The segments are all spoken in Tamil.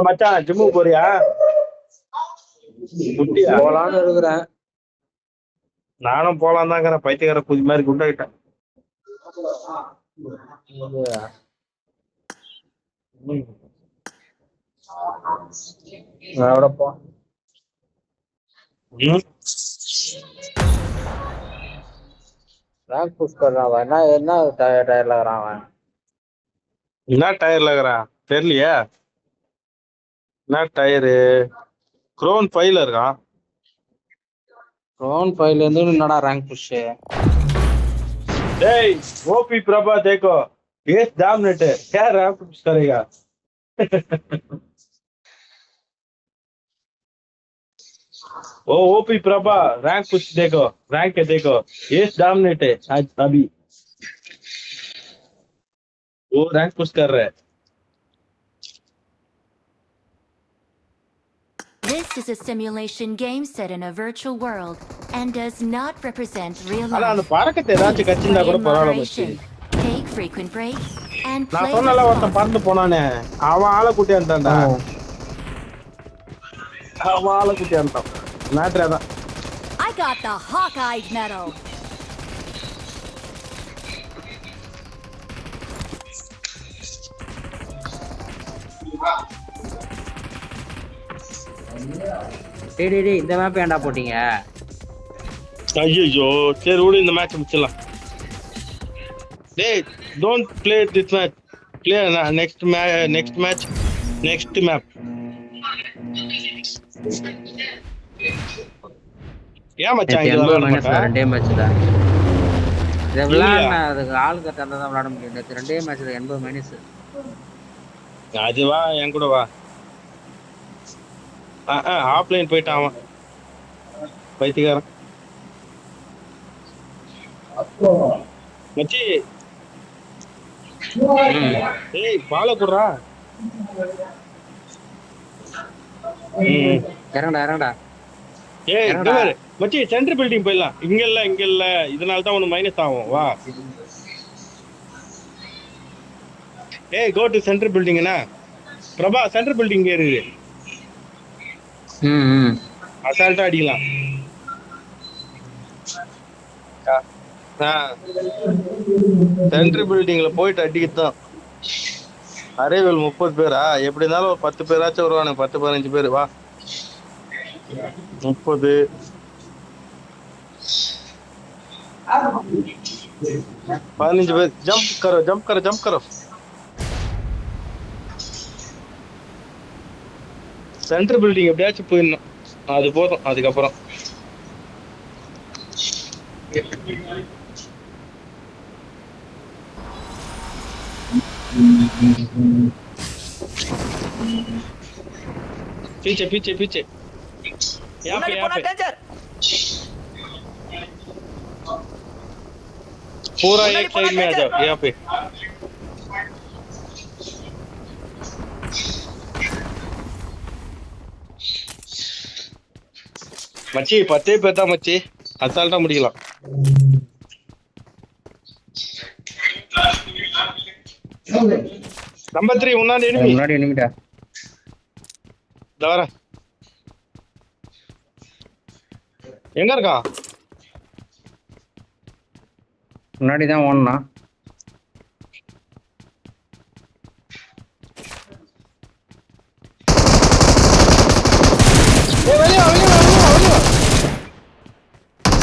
மச்சான் ஜிம்முக்கு போறியா? போலான்னு இருக்கிறேன். நானும் போலாம் தாங்கிறேன். பைத்தியக்கார குதி மாதிரி குண்டாயிட்டேன். எவ்வளோப்பா ரேங்க் புஷ் பண்றான். என்ன டயர்ல இருக்கிறான் அவன்? என்ன டயர்ல இருக்கிறான் தெரியலையா? என்ன டயரு? க்ரோன் 5ல இருக்கான். க்ரோன் 5ல இருந்து என்னடா ரேங்க் புஷ்? டேய் ஓபி பிரபா देखो ये डोमिनेट है क्या रैंक पुश करेगा? ओ ओपी प्रभा रैंक पुश देखो, रैंक देखो, ये डोमिनेट है आज अभी वो रैंक पुश कर रहा है. This is a simulation game set in a virtual world and does not represent real அட அந்த life. பறக்கத்தை ஏதாச்சும் கச்சிந்தா கூட பரவாயில்ல மச்சி. Take frequent breaks and நான் play. சொன்னல ஒருத்தன் பறந்து போனானே அவன் ஆளை கூட்டி வந்தான்டா. அவன் ஆளை கூட்டி வந்தான். மேட்ரே தான். I got the Hawkeye medal. டேய் இந்த மேப் ஏன்டா போட்டீங்க? ஐயோ சரி விடு இந்த மேட்ச் முடிச்சிடலாம். டேய் don't play this match, play next match next map. ஏன் மச்சான் இது விளையாட மாட்டேன்? ரெண்டே மேட்ச் தான் இத விளையாடுனா அதுக்கு ஆள் கட்டறத தான் விளையாட முடியும். இந்த ரெண்டே மேட்ச்ல 80 மைனஸ். அது வா என் கூட வா. ஆஃப்லைன் போயிட்டான் அவன் பைத்தியக்காரன். மச்சி ஏய் பால குடுறா. இறங்கடா ஏய் மச்சி சென்டர் பில்டிங் போயிடலாம். இங்க இல்ல இதனால தான் உனக்கு மைனஸ் ஆகும். வா ஏய் கோ டு சென்டர் பில்டிங்னா பிரபா சென்டர் பில்டிங் ஏறு. அசால்ட்டா அடிக்கலாம். சென்ட்ரல் பில்டிங்ல போயிட்டு அடிக்கத்தான். அரைவல் 30 பேரா? எப்படி இருந்தாலும் ஒரு 10 பேராச்சும் வருவானு. 10-15 பேரு. வா 30 15 பேர். ஜம்ப் கரோ. சென்ட்ரல் பில்டிங் எப்படியாச்சும் போயிடணும். அது போதும். அதுக்கப்புறம் पीछे यहाँ पे पूरा एक साइड में आ जाओ. यहाँ पे மச்சி 10 பேர் தான் மச்சி. அசால்ட்டா முடிக்கலாம். நம்பர் 3 முன்னாடி எனிமிடா. தவற எங்க இருக்கா? முன்னாடி தான் ஓடுனா. ஏய் வெளிய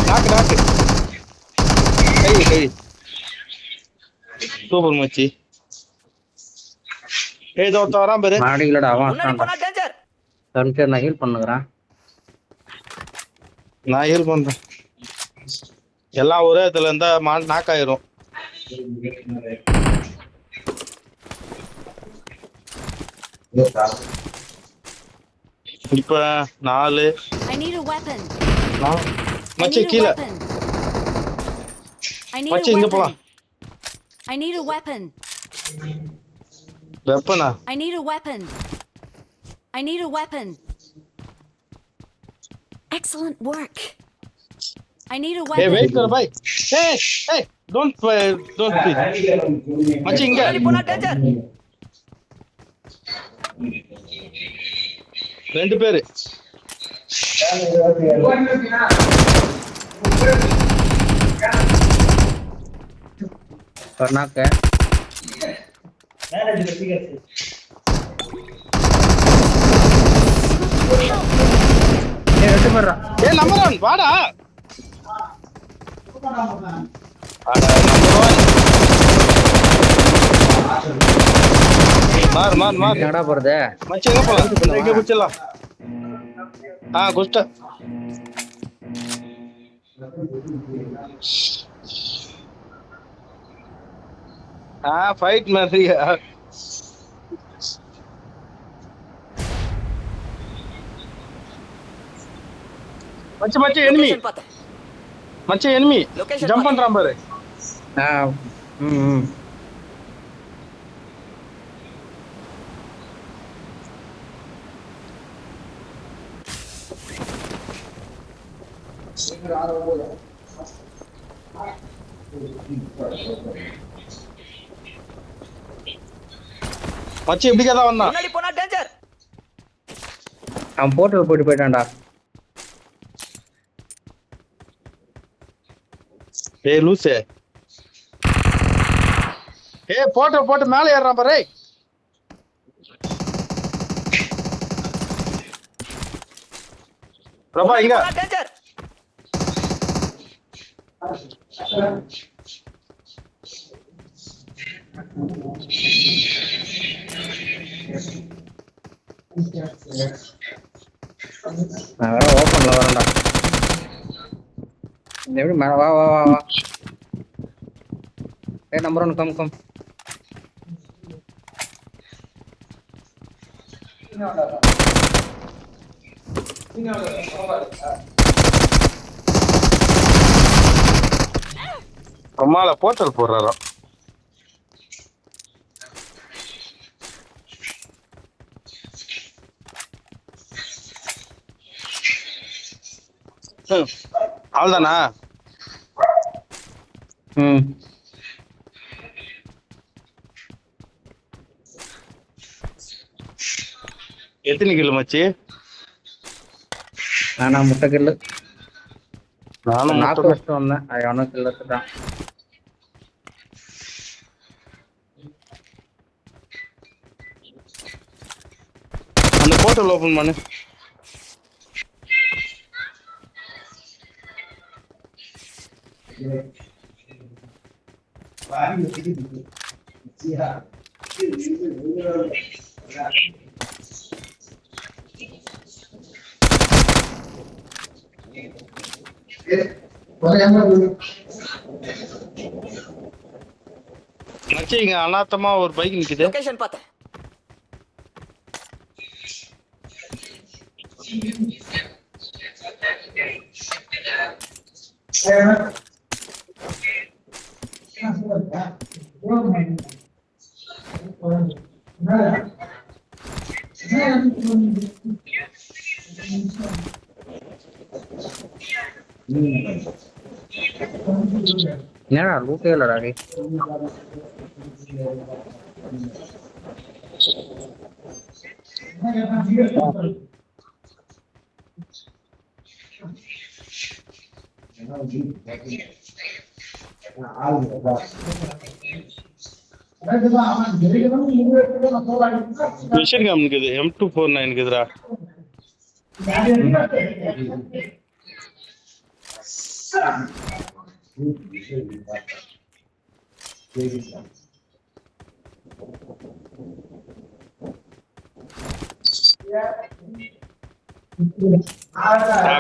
நாக்கு கை சூப்பர் மச்சி. ஏய் தோத்த வரான் பாரு. மாடிலடா அவன் டேஞ்சர். நான் ஹீல் பண்ணுகிறேன். நான் ஹீல் பண்றேன். எல்லாம் ஒரே இடத்துல இருந்தா நாக் ஆயிரும். இப்ப 4 மச்சி கீழ மச்சி இங்க போலாம். I need a weapon. வெப்பனா? I need a weapon. Excellent work. I need a weapon. Hey, wait kar bhai. Hey. Don't please மச்சி இங்க ரெண்டு பேரு சொன்னாக்க ரெண்டு பேர்ரா ஏ நம்பர் 1 வாடா மார் என்னடா போறது மச்சி எங்க போலாம் எங்க குச்சிடலாம் குஸ்ட ஃபைட் மாதிரியா மச்சி எனிமி மச்சி எனிமி ஜம்ப் பண்றான் பாரு மச்சி எப்படிக்கா தான் வந்தான் முன்னாடி போனா டேஞ்சர் அவன் போட்டு போயிட்டான்டா ஏய் லூசே ஏய் போட்டு மேல ஏறறான் பாரு பிரபா இங்க டேஞ்சர் நான் வேற ஓப்பன்ல வரேன்டா இந்த எப்படி மேல வா ஏய் நம்பர் 1 கம் அம்மால போர்ட்டல் போடுறாராம் அவ்வளோதானா எத்தனை கிலோ மச்சி நானா முட்டை கில்லு நானும் நாக்கு வச்சுட்டு வந்தேன் அவனும் கில்லு எடுத்துட்டான் அந்த போர்ட்டல் ஓபன் பண்ணு மச்சி இங்க அனாத்தமா ஒரு பைக் நிக்குது லொகேஷன் பார்த்தேன் என்னடா லூட்டே இல்லடா டேய் மிஷன் கம் இருக்குது M249 இருக்குதுடா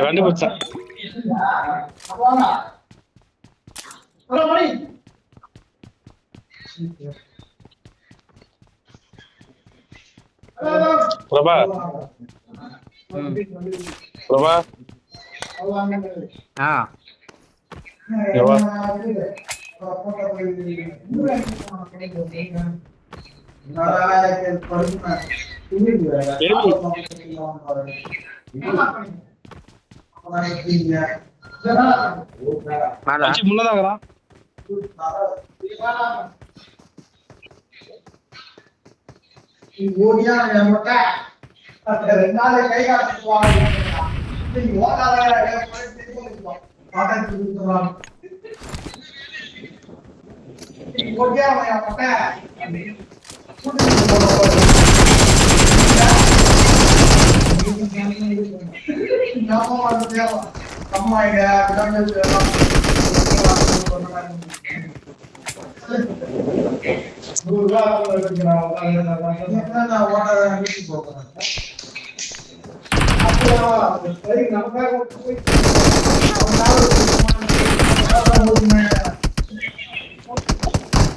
கண்டுபிடிச்சேன் பிரபா பிரபா முன்னதாகிறான் ஓடியா நம்மட்ட அந்த 2 நாள் கை காட்டு வாங்க நீ ஓடாத பாட்டு சொல்றாங்க ஓடியா நம்மட்ட நாம வந்து அம்மா இங்க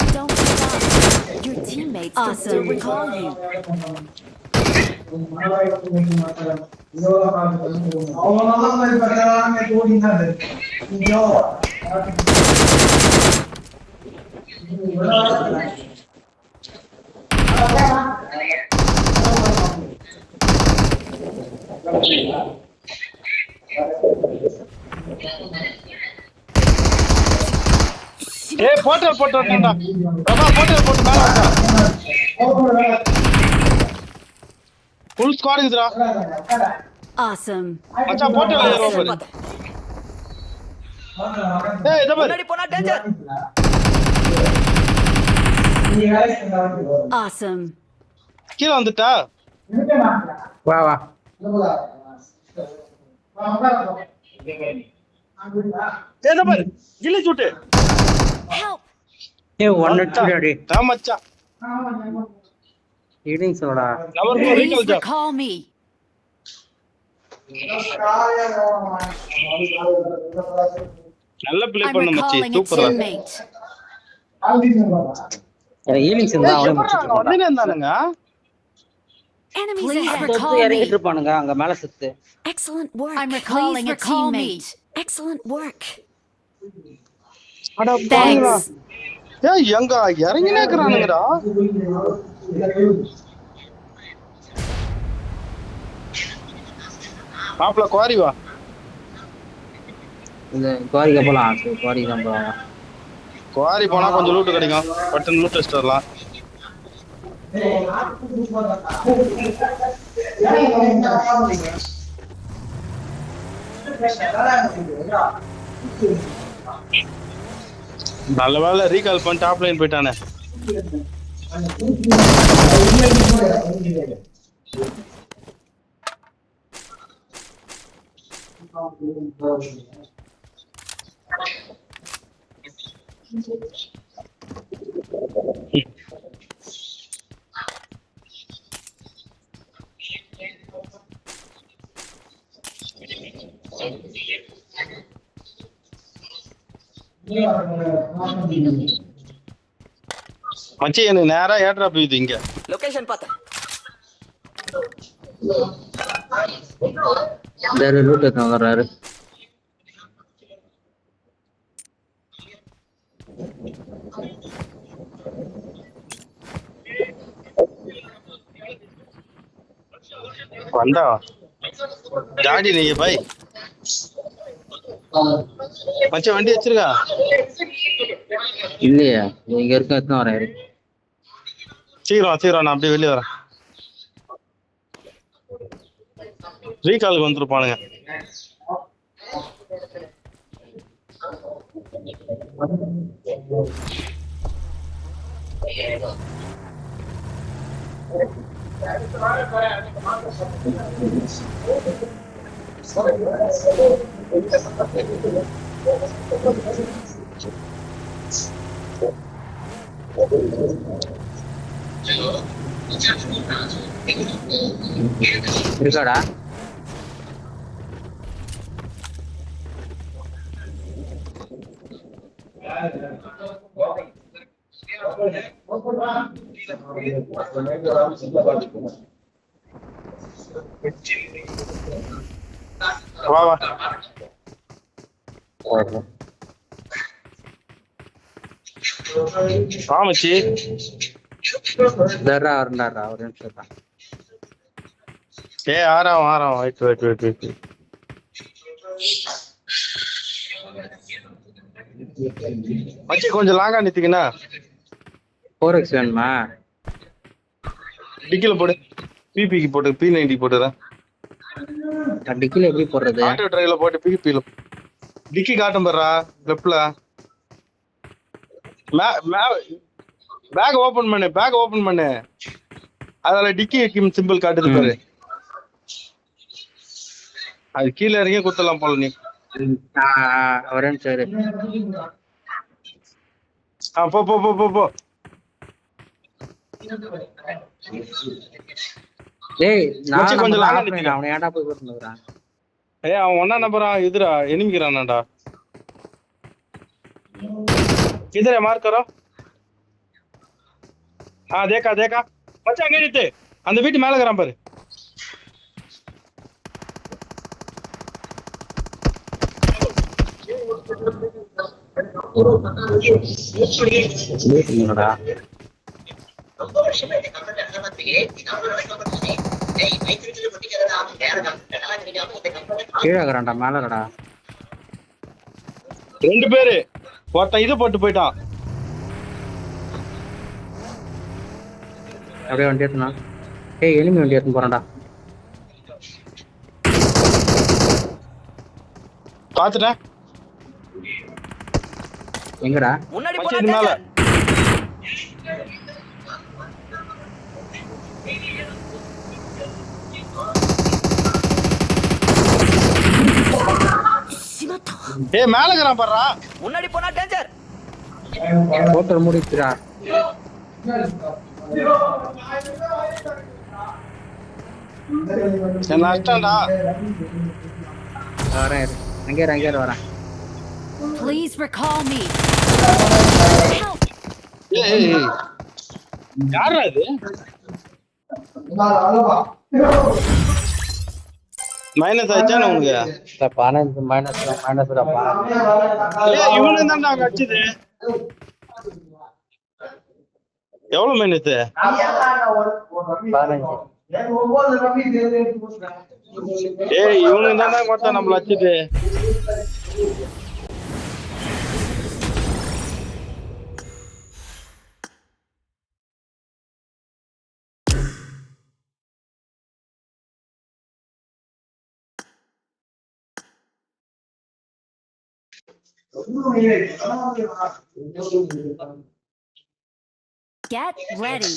Don't stop. Your teammates can still recall you. ஏய் போட்டல் போட்டுடா பிரபா போட்டல் போட்டு மேல வாடா ஃபுல் ஸ்குவாட் இருக்குடா Awesome. மச்சான் போட்டல் ஏறோ பாரு ஏய் இத பாரு முன்னாடி போனா டேஞ்சர். Awesome. கீழ வந்துட்டா வா வா ஏய் இத பாரு கில்லி சூட்டு Help. ஏ 1 அடி டா மச்சான் ஹீலிங் சொல்லடா number 4 Please recall job recall me. நல்ல ப்ளே I'm பண்ண மச்சி recalling a சூப்பரா teammate. ஹீலிங்ஸ் இருந்தா அவனே முடிச்சிட்டு வந்தே இருந்தானுங்க Enemies Please ahead. recall போறான் இறங்கிட்டு இருப்பானுங்க அங்க மேல சுத்து Excellent work. I'm recalling a teammate. Excellent work. அட பாருடா Thanks. ஏய் எங்க இறங்கினே இருக்கறானுங்கடா மாப்ள குவாரி வா இந்த குவாரிக்கு போலாம் குவாரிக்கு தான் போவாங்க குவாரி போனா கொஞ்சம் லூட் கிடைக்கும் பட்டன் லூட் டெஸ்ட் வரலாம் நல்ல வேலை ரீகால் பண்ணி டாப் லைன் போயிட்டானே மச்சி எனக்கு நேரா ஏட்ரா போயுது இங்க லொகேஷன் பார்த்தேன். வேற ரூட் எடுத்து வர்றாரு வந்தா ஜாடி நீங்க பாய் மச்சான் வண்டி வச்சிருக்கா இல்லையா இங்க இருக்க எத்தனை வராரு சீக்கிரம் நான் அப்படியே வெளியே வரேன் ரீகாலுக்கு வந்துருப்பானுங்க இருக்காடா வா வா வா மச்சி தர்றா வரண்டாரா ஒரு நிமிஷம் தான் ஏய் ஆறாம் வெயிட் மச்சி கொஞ்சம் லாங்கா நிறுத்திக்கண்ணா. 4x வேணுமா? டிக்கில போடு, பிபிக்கு போட்டு P90 போட்டுறேன். டிக்கில எப்படி போடுறது? ஆட்டோ டிரைவ்ல போட்டு பிபில டிக்கி காட்டும் பாருடா லெஃப்ட்ல. பேக் ஓபன் பண்ணு, அதுல டிக்கி சிம்பிள் காட்டுது பாரு. அது கீழே இறங்கி குத்தலாம் போல நீ. வரேன் சரி. போ போ போ போ போ. டேய் நான் கொஞ்சம் லாங்கா அவனை நிறுத்திக்க. ஏன்டா போய் கூட்டினுறான்? அவன் ஒன்னா நம்பரா இதுரா எனிமிக்கிறானாடா. इधर है मार्क करो. हाँ देखा மச்சான் அங்க நிறுத்து. அந்த வீட்டு மேல இருக்கறான் பாரு. என்னடா கீழே இருக்கிறான்டா மேல இருக்கடா. 2 பேரு ஒருத்தன் இது போட்டு போயிட்டான். அப்படியே வண்டி ஏத்துனா. எனிமி வண்டி ஏத்துன்னு போறான்டா. பாத்துட்டேன். எங்கடா? மச்சி இது மேல. மேல இருக்கறான் பாருடா. முன்னாடி போனா டேஞ்சர். போட்டர் முடிச்சுடா. என்ன அஷ்டம்டா. வரேன் அங்கே வரேன். Please recall me. Help! ஏய் யாரா இது? மைனஸ் ஆயிச்சா உங்களுக்கு? மைனஸ்டா. இவனு தான்டா கடிச்சது. எவ்வளவு மைனஸ்? 15. இவனுக்கு தான்டா மொத்தம் நம்மள அடிச்சது. Get ready.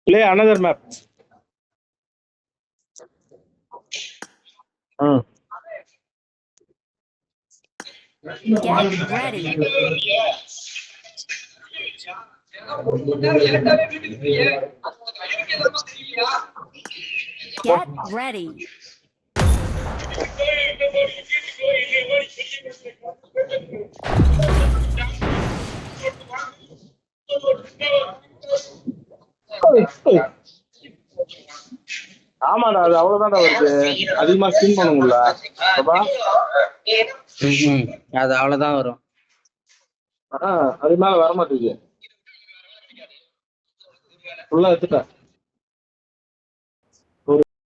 Play another map. Get ready. Get ready. ஆமாடா அது அவ்வளவுதான்டா வருது. அதிகமா ஸ்பின் பண்ண முடியல. அது அவ்வளவுதான் வரும். அது மேல வர மாட்டேங்குது. ஃபுல்லா எடுத்துட்டேன்.